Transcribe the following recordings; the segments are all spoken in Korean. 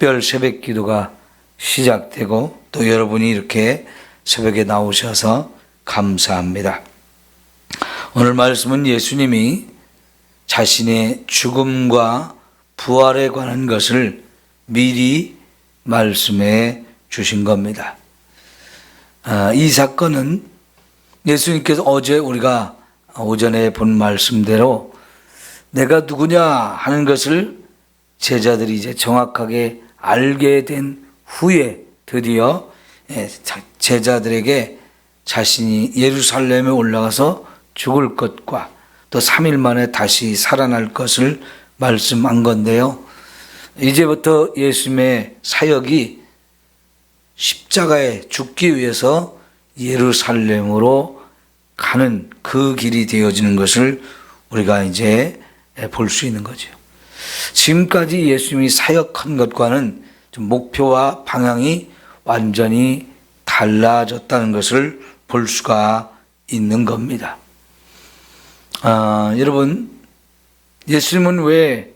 특별 새벽 기도가 시작되고 또 여러분이 이렇게 새벽에 나오셔서 감사합니다. 오늘 말씀은 예수님이 자신의 죽음과 부활에 관한 것을 미리 말씀해 주신 겁니다. 이 사건은 예수님께서 어제 우리가 오전에 본 말씀대로 내가 누구냐 하는 것을 제자들이 이제 정확하게 알게 된 후에 드디어 제자들에게 자신이 예루살렘에 올라가서 죽을 것과 또 3일 만에 다시 살아날 것을 말씀한 건데요. 이제부터 예수님의 사역이 십자가에 죽기 위해서 예루살렘으로 가는 그 길이 되어지는 것을 우리가 이제 볼 수 있는 거죠. 지금까지 예수님이 사역한 것과는 좀 목표와 방향이 완전히 달라졌다는 것을 볼 수가 있는 겁니다. 여러분, 예수님은 왜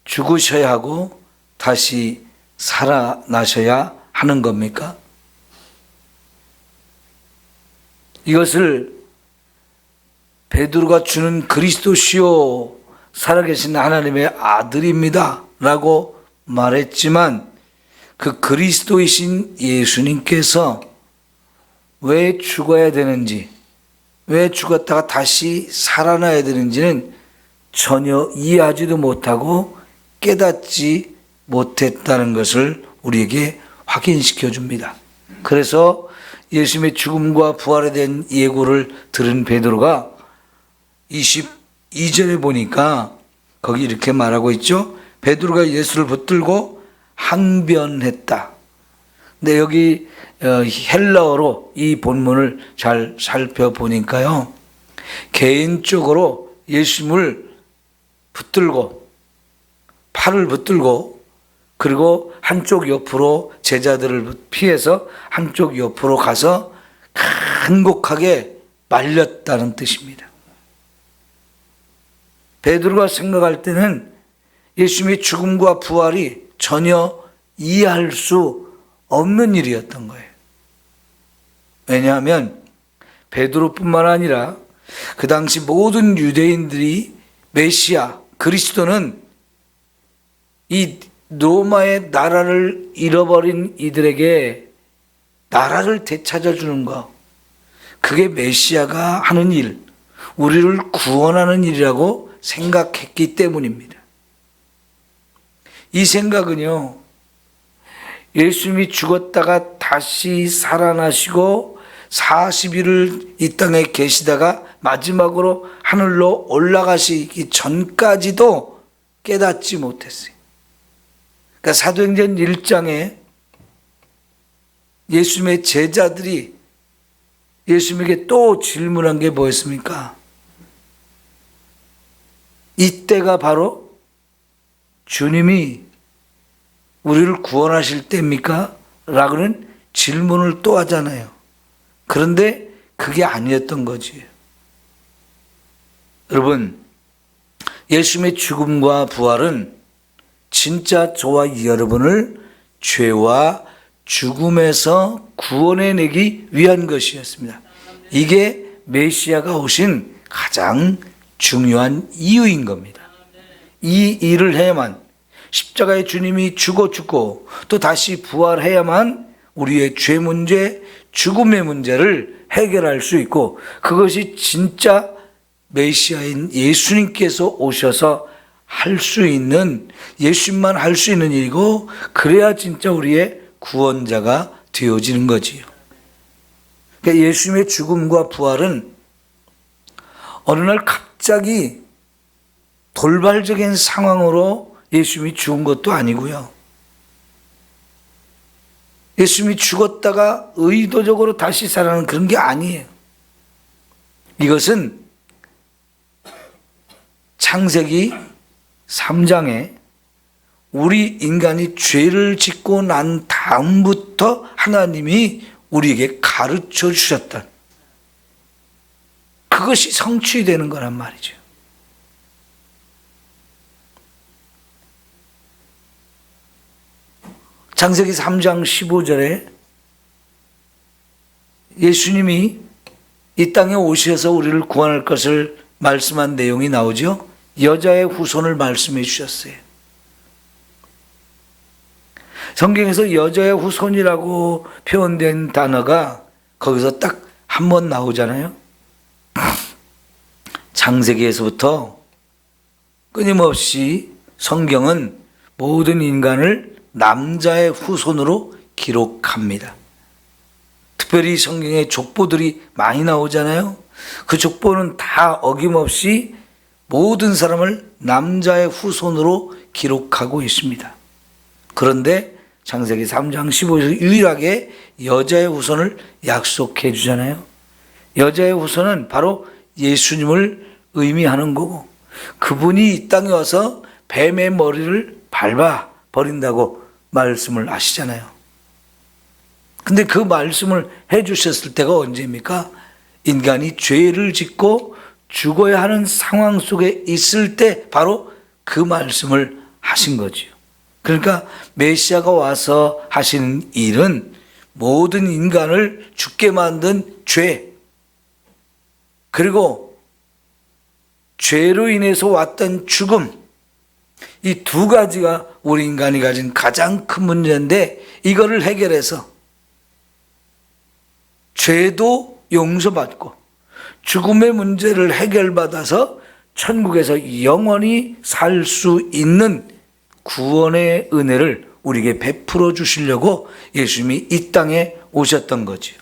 죽으셔야 하고 다시 살아나셔야 하는 겁니까? 이것을 베드로가 주는 그리스도시요 살아계신 하나님의 아들입니다 라고 말했지만 그 그리스도이신 예수님께서 왜 죽어야 되는지, 왜 죽었다가 다시 살아나야 되는지는 전혀 이해하지도 못하고 깨닫지 못했다는 것을 우리에게 확인시켜 줍니다. 그래서 예수님의 죽음과 부활에 대한 예고를 들은 베드로가 22절에 보니까 거기 이렇게 말하고 있죠. 베드로가 예수를 붙들고 항변했다. 근데 여기 헬라어로 이 본문을 잘 살펴보니까요, 개인적으로 예수님을 붙들고 팔을 붙들고 그리고 한쪽 옆으로 제자들을 피해서 한쪽 옆으로 가서 간곡하게 말렸다는 뜻입니다. 베드로가 생각할 때는 예수님의 죽음과 부활이 전혀 이해할 수 없는 일이었던 거예요. 왜냐하면 베드로뿐만 아니라 그 당시 모든 유대인들이 메시아 그리스도는 이 로마의 나라를 잃어버린 이들에게 나라를 되찾아주는 것, 그게 메시아가 하는 일, 우리를 구원하는 일이라고 생각했기 때문입니다. 이 생각은요, 예수님이 죽었다가 다시 살아나시고 40일을 이 땅에 계시다가 마지막으로 하늘로 올라가시기 전까지도 깨닫지 못했어요. 그러니까 사도행전 1장에 예수님의 제자들이 예수님에게 또 질문한 게 뭐였습니까? 이때가 바로 주님이 우리를 구원하실 때입니까? 라고는 질문을 또 하잖아요. 그런데 그게 아니었던 거지. 여러분, 예수님의 죽음과 부활은 진짜 저와 여러분을 죄와 죽음에서 구원해내기 위한 것이었습니다. 이게 메시아가 오신 가장 중요한 이유인 겁니다. 이 일을 해야만, 십자가의 주님이 죽고 또 다시 부활해야만 우리의 죄 문제, 죽음의 문제를 해결할 수 있고, 그것이 진짜 메시아인 예수님께서 오셔서 할 수 있는, 예수님만 할 수 있는 일이고, 그래야 진짜 우리의 구원자가 되어지는 거지요. 그러니까 예수님의 죽음과 부활은 어느 날 갑자기 돌발적인 상황으로 예수님이 죽은 것도 아니고요. 예수님이 죽었다가 의도적으로 다시 살아나는 그런 게 아니에요. 이것은 창세기 3장에 우리 인간이 죄를 짓고 난 다음부터 하나님이 우리에게 가르쳐 주셨던 그것이 성취되는 거란 말이죠. 창세기 3장 15절에 예수님이 이 땅에 오셔서 우리를 구원할 것을 말씀한 내용이 나오죠. 여자의 후손을 말씀해 주셨어요. 성경에서 여자의 후손이라고 표현된 단어가 거기서 딱 한 번 나오잖아요. 창세기에서부터 끊임없이 성경은 모든 인간을 남자의 후손으로 기록합니다. 특별히 성경에 족보들이 많이 나오잖아요. 그 족보는 다 어김없이 모든 사람을 남자의 후손으로 기록하고 있습니다. 그런데 창세기 3장 15절에서 유일하게 여자의 후손을 약속해 주잖아요. 여자의 후손은 바로 예수님을 의미하는 거고, 그분이 이 땅에 와서 뱀의 머리를 밟아 버린다고 말씀을 하시잖아요. 근데 그 말씀을 해 주셨을 때가 언제입니까? 인간이 죄를 짓고 죽어야 하는 상황 속에 있을 때 바로 그 말씀을 하신 거지요. 그러니까 메시아가 와서 하시는 일은 모든 인간을 죽게 만든 죄, 그리고 죄로 인해서 왔던 죽음, 이 두 가지가 우리 인간이 가진 가장 큰 문제인데, 이거를 해결해서 죄도 용서받고 죽음의 문제를 해결받아서 천국에서 영원히 살 수 있는 구원의 은혜를 우리에게 베풀어 주시려고 예수님이 이 땅에 오셨던 거죠.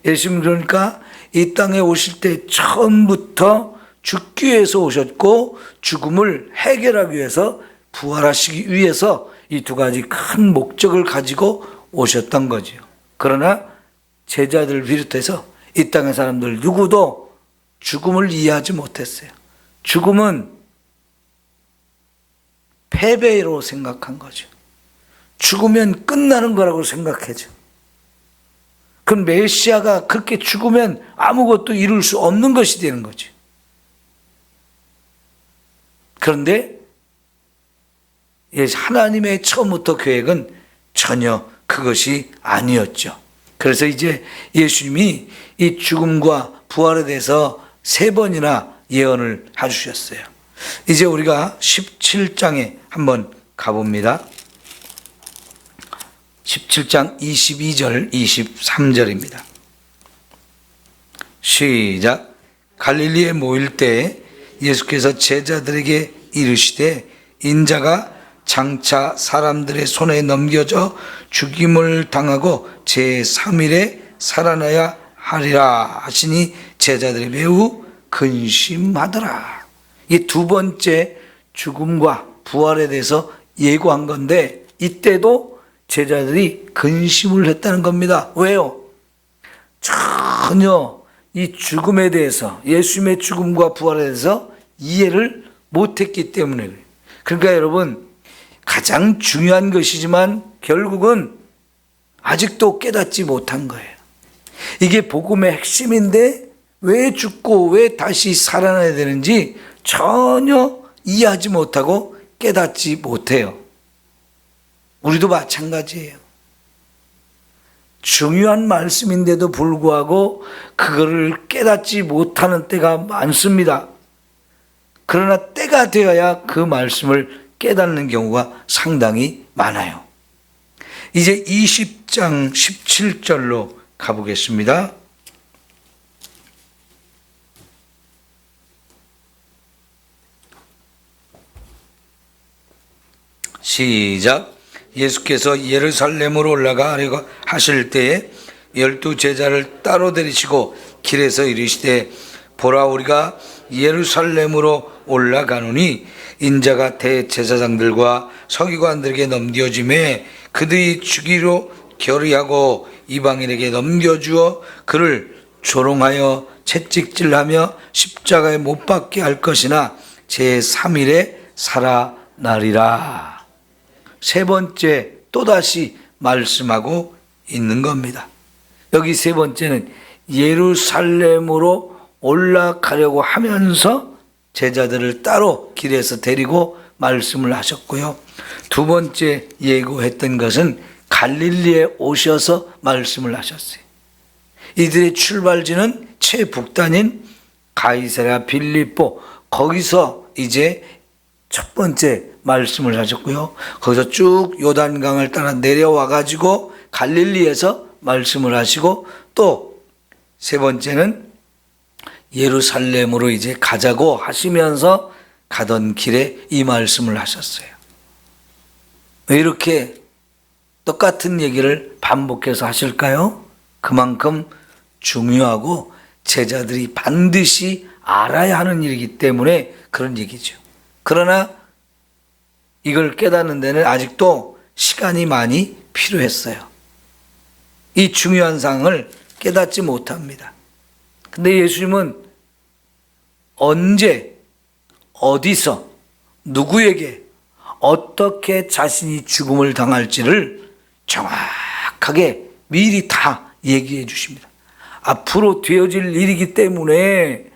예수님 그러니까 이 땅에 오실 때 처음부터 죽기 위해서 오셨고, 죽음을 해결하기 위해서, 부활하시기 위해서 이 두 가지 큰 목적을 가지고 오셨던 거죠. 그러나 제자들을 비롯해서 이 땅의 사람들 누구도 죽음을 이해하지 못했어요. 죽음은 패배로 생각한 거죠. 죽으면 끝나는 거라고 생각하죠. 그럼 메시아가 그렇게 죽으면 아무것도 이룰 수 없는 것이 되는 거죠. 그런데 하나님의 처음부터 계획은 전혀 그것이 아니었죠. 그래서 이제 예수님이 이 죽음과 부활에 대해서 3번이나 예언을 해주셨어요. 이제 우리가 17장에 한번 가봅니다. 17장 22절 23절입니다. 시작. 갈릴리에 모일 때 예수께서 제자들에게 이르시되 인자가 장차 사람들의 손에 넘겨져 죽임을 당하고 제3일에 살아나야 하리라 하시니 제자들이 매우 근심하더라. 이 두 번째 죽음과 부활에 대해서 예고한 건데, 이때도 제자들이 근심을 했다는 겁니다. 왜요? 전혀 이 죽음에 대해서, 예수님의 죽음과 부활에 대해서 이해를 못했기 때문에 그래요. 그러니까 여러분, 가장 중요한 것이지만 결국은 아직도 깨닫지 못한 거예요. 이게 복음의 핵심인데 왜 죽고 왜 다시 살아나야 되는지 전혀 이해하지 못하고 깨닫지 못해요. 우리도 마찬가지예요. 중요한 말씀인데도 불구하고 그거를 깨닫지 못하는 때가 많습니다. 그러나 때가 되어야 그 말씀을 깨닫는 경우가 상당히 많아요. 이제 20장 17절로 가보겠습니다. 시작. 예수께서 예루살렘으로 올라가려고 하실 때에 12 제자를 따로 데리시고 길에서 이르시되 보라, 우리가 예루살렘으로 올라가노니 인자가 대제사장들과 서기관들에게 넘겨짐에 그들이 주기로 결의하고 이방인에게 넘겨주어 그를 조롱하여 채찍질하며 십자가에 못 박게 할 것이나 제3일에 살아나리라. 세 번째 또다시 말씀하고 있는 겁니다. 여기 세 번째는 예루살렘으로 올라가려고 하면서 제자들을 따로 길에서 데리고 말씀을 하셨고요. 두 번째 예고했던 것은 갈릴리에 오셔서 말씀을 하셨어요. 이들의 출발지는 최북단인 가이사랴 빌립보, 거기서 이제 첫 번째 말씀을 하셨고요. 거기서 쭉 요단강을 따라 내려와 가지고 갈릴리에서 말씀을 하시고, 또 세 번째는 예루살렘으로 이제 가자고 하시면서 가던 길에 이 말씀을 하셨어요. 왜 이렇게 똑같은 얘기를 반복해서 하실까요? 그만큼 중요하고 제자들이 반드시 알아야 하는 일이기 때문에 그런 얘기죠. 그러나 이걸 깨닫는 데는 아직도 시간이 많이 필요했어요. 이 중요한 사항을 깨닫지 못합니다. 근데 예수님은 언제, 어디서, 누구에게, 어떻게 자신이 죽음을 당할지를 정확하게 미리 다 얘기해 주십니다. 앞으로 되어질 일이기 때문에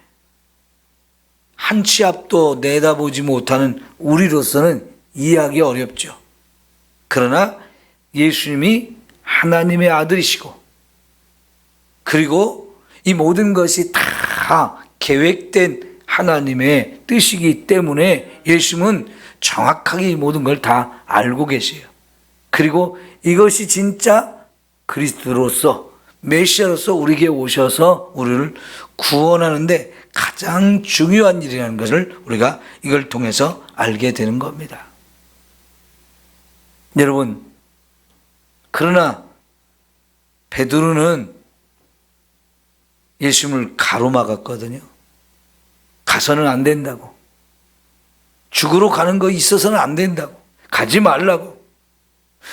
한 치 앞도 내다보지 못하는 우리로서는 이해하기 어렵죠. 그러나 예수님이 하나님의 아들이시고, 그리고 이 모든 것이 다 계획된 하나님의 뜻이기 때문에 예수님은 정확하게 이 모든 걸 다 알고 계세요. 그리고 이것이 진짜 그리스도로서, 메시아로서 우리에게 오셔서 우리를 구원하는데 가장 중요한 일이라는 것을 우리가 이걸 통해서 알게 되는 겁니다. 여러분, 그러나 베드로는 예수님을 가로막았거든요. 가서는 안 된다고. 죽으러 가는 거 있어서는 안 된다고. 가지 말라고.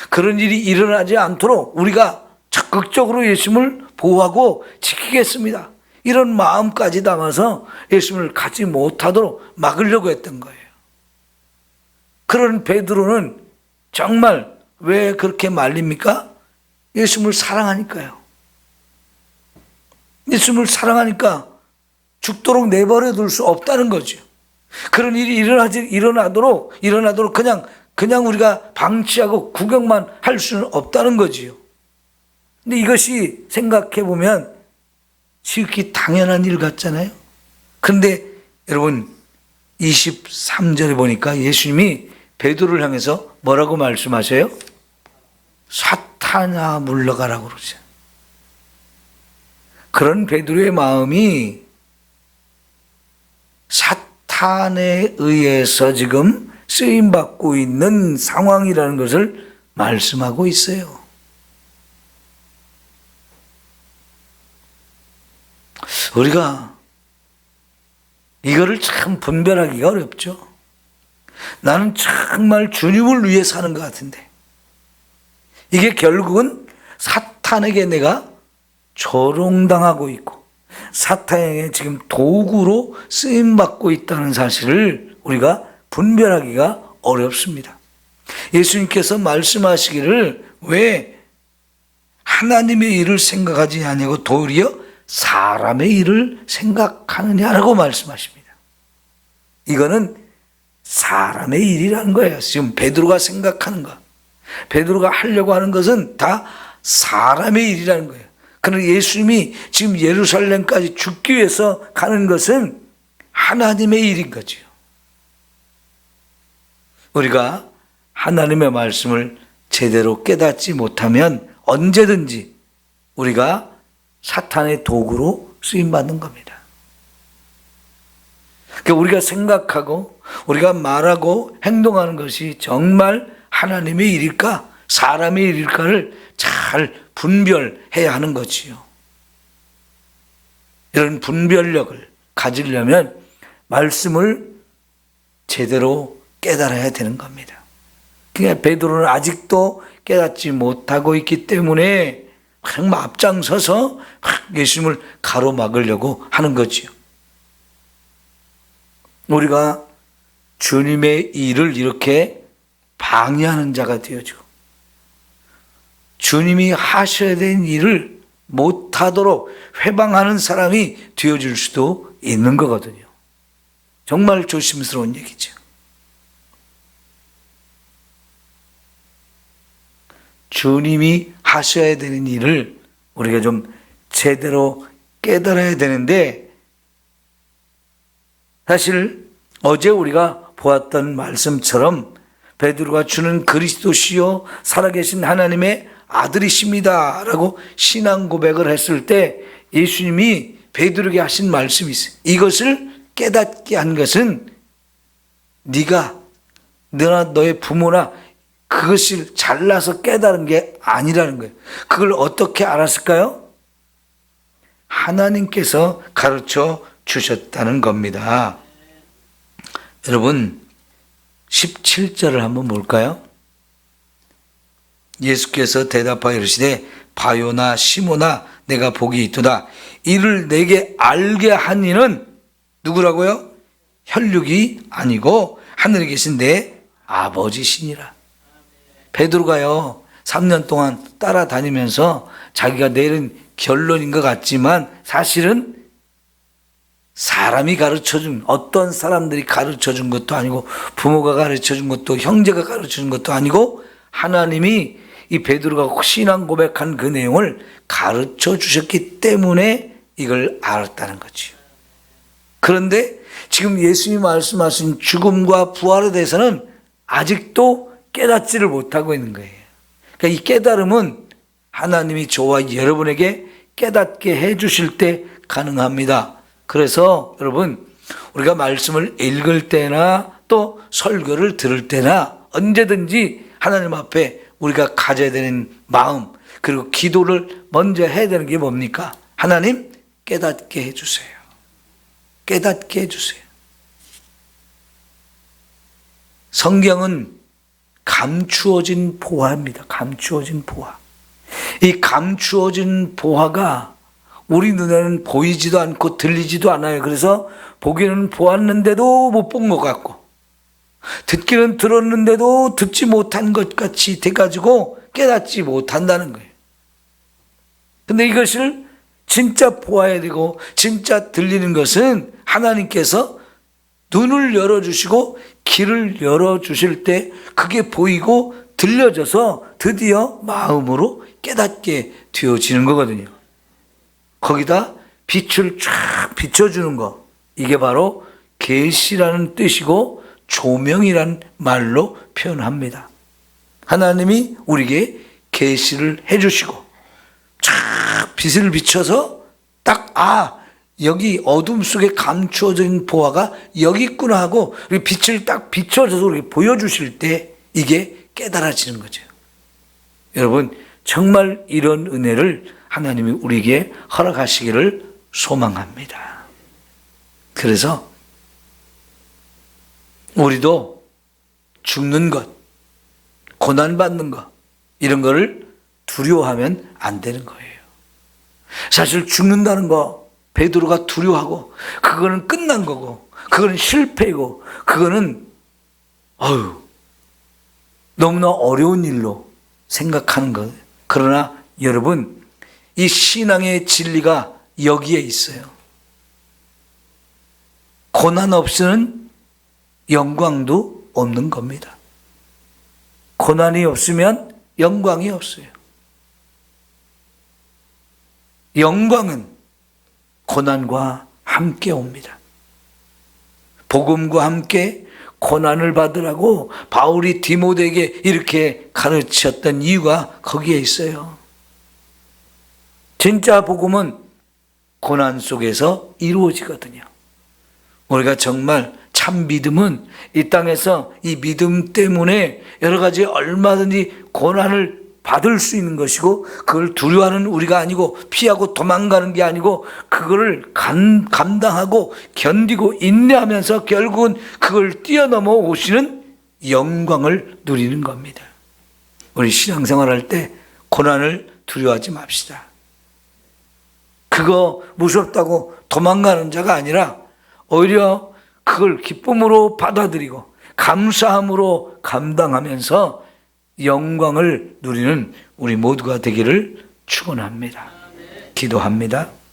그런 일이 일어나지 않도록 우리가 적극적으로 예수님을 보호하고 지키겠습니다. 이런 마음까지 담아서 예수님을 가지 못하도록 막으려고 했던 거예요. 그런 베드로는 정말 왜 그렇게 말립니까? 예수님을 사랑하니까요. 예수님을 사랑하니까 죽도록 내버려 둘 수 없다는 거죠. 그런 일이 일어나도록 그냥 우리가 방치하고 구경만 할 수는 없다는 거지요. 근데 이것이 생각해 보면 지극히 당연한 일 같잖아요. 그런데 여러분 23절에 보니까 예수님이 베드로를 향해서 뭐라고 말씀하세요? 사탄아 물러가라고 그러죠. 그런 베드로의 마음이 사탄에 의해서 지금 쓰임받고 있는 상황이라는 것을 말씀하고 있어요. 우리가 이거를 참 분별하기가 어렵죠. 나는 정말 주님을 위해 사는 것 같은데 이게 결국은 사탄에게 내가 조롱당하고 있고 사탄에게 지금 도구로 쓰임받고 있다는 사실을 우리가 분별하기가 어렵습니다. 예수님께서 말씀하시기를 왜 하나님의 일을 생각하지 아니하고 도리어 사람의 일을 생각하느냐라고 말씀하십니다. 이거는 사람의 일이라는 거예요. 지금 베드로가 생각하는 것, 베드로가 하려고 하는 것은 다 사람의 일이라는 거예요. 그러나 예수님이 지금 예루살렘까지 죽기 위해서 가는 것은 하나님의 일인 거죠. 우리가 하나님의 말씀을 제대로 깨닫지 못하면 언제든지 우리가 사탄의 도구로 쓰임받는 겁니다. 그러니까 우리가 생각하고 우리가 말하고 행동하는 것이 정말 하나님의 일일까 사람의 일일까를 잘 분별해야 하는 거지요. 이런 분별력을 가지려면 말씀을 제대로 깨달아야 되는 겁니다. 그러니까 베드로는 아직도 깨닫지 못하고 있기 때문에 정말 앞장서서 예수님을 가로막으려고 하는 거지요. 우리가 주님의 일을 이렇게 방해하는 자가 되어지고 주님이 하셔야 되는 일을 못하도록 회방하는 사람이 되어줄 수도 있는 거거든요. 정말 조심스러운 얘기죠. 주님이 하셔야 되는 일을 우리가 좀 제대로 깨달아야 되는데, 사실 어제 우리가 보았던 말씀처럼 베드로가 주는 그리스도시요 살아계신 하나님의 아들이십니다 라고 신앙 고백을 했을 때 예수님이 베드로에게 하신 말씀이 있어요. 이것을 깨닫게 한 것은 네가 너나 너의 부모나 그것을 잘나서 깨달은 게 아니라는 거예요. 그걸 어떻게 알았을까요? 하나님께서 가르쳐 주셨다는 겁니다. 여러분 17절을 한번 볼까요? 예수께서 대답하여 이르시되 바요나 시모나 내가 복이 있도다. 이를 내게 알게 한 이는 누구라고요? 혈육이 아니고 하늘에 계신 내 아버지시니라. 베드로가요 3년 동안 따라다니면서 자기가 내린 결론인 것 같지만 사실은 사람이 가르쳐준, 어떤 사람들이 가르쳐준 것도 아니고 부모가 가르쳐준 것도 형제가 가르쳐준 것도 아니고 하나님이 이 베드로가 신앙 고백한 그 내용을 가르쳐 주셨기 때문에 이걸 알았다는 거지요. 그런데 지금 예수님이 말씀하신 죽음과 부활에 대해서는 아직도 깨닫지를 못하고 있는 거예요. 그러니까 이 깨달음은 하나님이 저와 여러분에게 깨닫게 해 주실 때 가능합니다. 그래서 여러분 우리가 말씀을 읽을 때나 또 설교를 들을 때나 언제든지 하나님 앞에 우리가 가져야 되는 마음 그리고 기도를 먼저 해야 되는 게 뭡니까? 하나님 깨닫게 해주세요. 깨닫게 해주세요. 성경은 감추어진 보화입니다. 감추어진 보화. 이 감추어진 보화가 우리 눈에는 보이지도 않고 들리지도 않아요. 그래서 보기는 보았는데도 못 본 것 같고 듣기는 들었는데도 듣지 못한 것 같이 돼가지고 깨닫지 못한다는 거예요. 근데 이것을 진짜 보아야 되고 진짜 들리는 것은 하나님께서 눈을 열어주시고 귀를 열어주실 때 그게 보이고 들려져서 드디어 마음으로 깨닫게 되어지는 거거든요. 거기다 빛을 쫙 비춰주는 거, 이게 바로 계시라는 뜻이고 조명이란 말로 표현합니다. 하나님이 우리에게 계시를 해주시고 쫙 빛을 비춰서 딱 여기 어둠 속에 감추어진 보화가 여기 있구나 하고 빛을 딱 비춰줘서 우리에게 보여주실 때 이게 깨달아지는 거죠. 여러분 정말 이런 은혜를 하나님이 우리에게 허락하시기를 소망합니다. 그래서 우리도 죽는 것, 고난받는 것 이런 거를 두려워하면 안 되는 거예요. 사실 죽는다는 거 베드로가 두려워하고 그거는 끝난 거고 그거는 실패이고 그거는 너무나 어려운 일로 생각하는 거예요. 그러나 여러분 이 신앙의 진리가 여기에 있어요. 고난 없이는 영광도 없는 겁니다. 고난이 없으면 영광이 없어요. 영광은 고난과 함께 옵니다. 복음과 함께 고난을 받으라고 바울이 디모데에게 이렇게 가르쳤던 이유가 거기에 있어요. 진짜 복음은 고난 속에서 이루어지거든요. 우리가 정말 참 믿음은 이 땅에서 이 믿음 때문에 여러 가지 얼마든지 고난을 받을 수 있는 것이고 그걸 두려워하는 우리가 아니고 피하고 도망가는 게 아니고 그거를 감당하고 견디고 인내하면서 결국은 그걸 뛰어넘어 오시는 영광을 누리는 겁니다. 우리 신앙생활할 때 고난을 두려워하지 맙시다. 그거 무섭다고 도망가는 자가 아니라 오히려 그걸 기쁨으로 받아들이고 감사함으로 감당하면서 영광을 누리는 우리 모두가 되기를 축원합니다. 기도합니다.